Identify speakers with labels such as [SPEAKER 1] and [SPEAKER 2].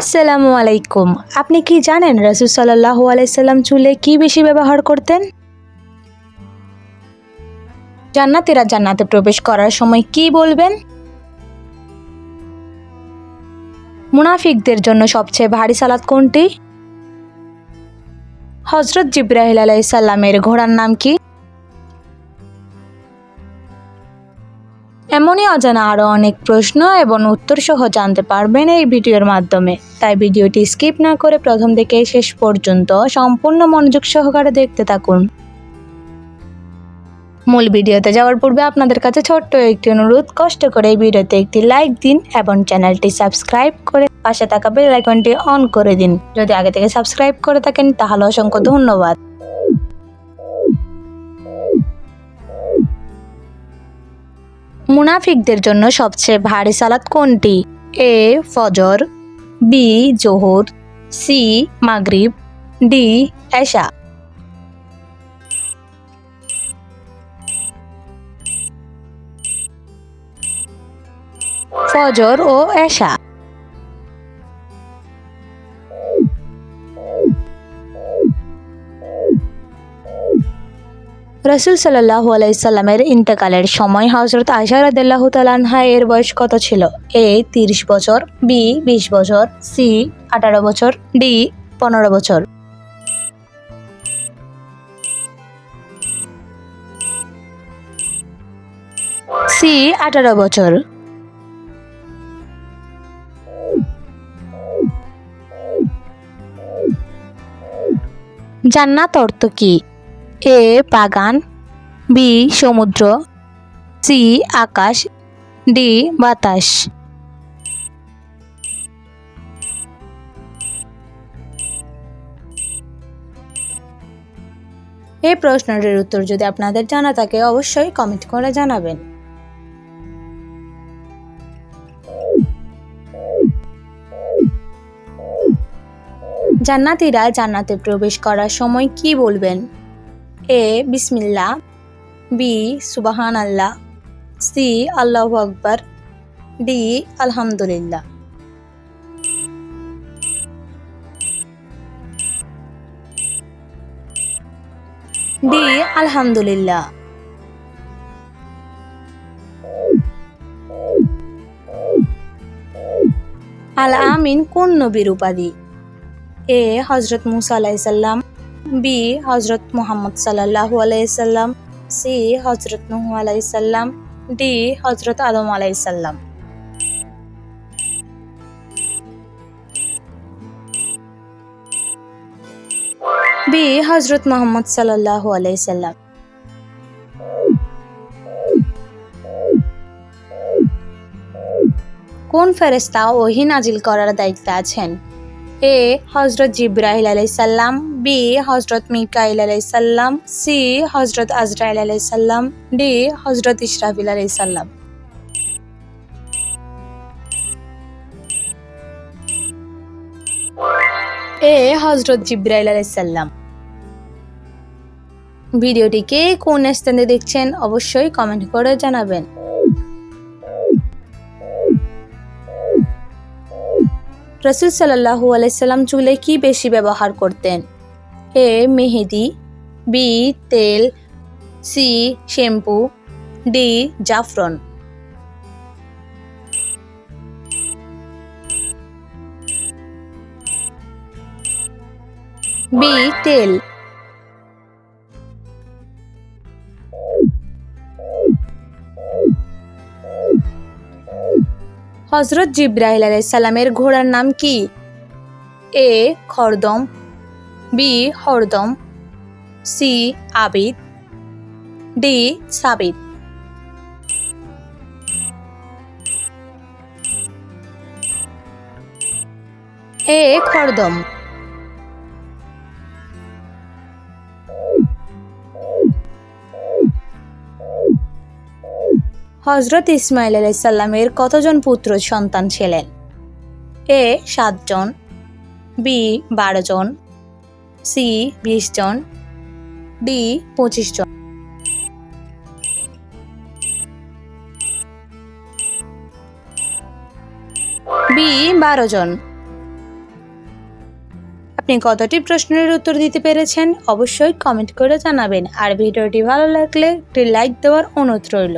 [SPEAKER 1] আসসালামু আলাইকুম। আপনি কি জানেন রাসূল সাল্লাল্লাহু আলাইহি সাল্লাম চুলে কি বেশি ব্যবহার করতেন? জান্নাতীরা জান্নাতে প্রবেশ করার সময় কি বলবেন? মুনাফিকদের জন্য সবচেয়ে ভারী সালাত কোনটি? হযরত জিবরাইল আলাইহিস সালামের ঘোড়ার নাম কি? এমনই অজানা আরও অনেক প্রশ্ন এবং উত্তর সহ জানতে পারবেন এই ভিডিওর মাধ্যমে। তাই ভিডিওটি স্কিপ না করে প্রথম থেকে শেষ পর্যন্ত সম্পূর্ণ মনোযোগ সহকারে দেখতে থাকুন। মূল ভিডিওতে যাওয়ার পূর্বে আপনাদের কাছে ছোট্ট একটি অনুরোধ, কষ্ট করে এই ভিডিওতে একটি লাইক দিন এবং চ্যানেলটি সাবস্ক্রাইব করে পাশে থাকা বেল আইকনটি অন করে দিন। যদি আগে থেকে সাবস্ক্রাইব করে থাকেন তাহলে অসংখ্য ধন্যবাদ। মুনাফিকদের জন্য সবচেয়ে ভারী সালাত কোনটি? এ ফজর, বি জোহর, সি মাগরিব, ডি এশা। ফজর ও এশা। রাসূল সাল্লাল্লাহু আলাইহি সাল্লামের ইন্তেকালের সময় হযরত আয়েশা রাদিয়াল্লাহু তাআলা আনহা এর বয়স কত ছিল? এ 30 বছর, বি 20 বছর, সি 18 বছর, ডি 15 বছর। সি 18 বছর। জান্নাত অর্থ কি? এ বাগান, বি সমুদ্র, সি আকাশ, ডি বাতাস। এই প্রশ্নটির উত্তর যদি আপনাদের জানা থাকে অবশ্যই কমেন্ট করে জানাবেন। জান্নাতীরা জান্নাতে প্রবেশ করার সময় কি বলবেন? এ বিসমিল্লাহ, বি সুবহানাল্লাহ, সি আল্লাহু আকবার, ডি আলহামদুলিল্লাহ। ডি আলহামদুলিল্লাহ। আল আমিন কোন নবীর উপাধি? এ হযরত মুসা আলাইহিস সালাম, বি হযরত মুহাম্মদ সাল্লাল্লাহু আলাইহি সাল্লাম, সি হযরত নূহ আলাইহিস সালাম, ডি হযরত আদম আলাইহিস সালাম। বি হযরত মুহাম্মদ সাল্লাল্লাহু আলাইহি সাল্লাম। কোন ফেরেশতা ওহী নাজিল করার দায়িত্বে আছেন? এ হযরত জিবরাইল আলাইহিস সালাম, বি হযরত মিকাইল আলাইহিস সালাম, সি হযরত আজরাইল আলাইহিস সালাম, ডি হযরত ইসরাফিল আলাইহিস সালাম। এ হযরত জিবরাইল আলাইহিস সালাম। ভিডিওটিকে কোন স্থানে দেখছেন অবশ্যই কমেন্ট করে জানাবেন। রাসূল সাল্লাল্লাহু আলাইহি সাল্লাম চুলে কি বেশি ব্যবহার করতেন? এ মেহেদি, বি তেল, সি শ্যাম্পু, ডি জাফরান। বি তেল। হযরত জিবরাইল আলাইহিস সালামের ঘোড়ার নাম কি? এ খরদম, বি হরদম, সি আবিদ, ডি সাবিত। এ খরদম। হযরত ইসমাইল আলাইহিস সালামের কতজন পুত্র সন্তান ছিলেন? এ 7 জন, বি 12 জন, সি 20 জন, ডি 25 জন। বি 12 জন। আপনি কতটি প্রশ্নের উত্তর দিতে পেরেছেন অবশ্যই কমেন্ট করে জানাবেন। আর ভিডিওটি ভালো লাগলে একটি লাইক দেওয়ার অনুরোধ রইল।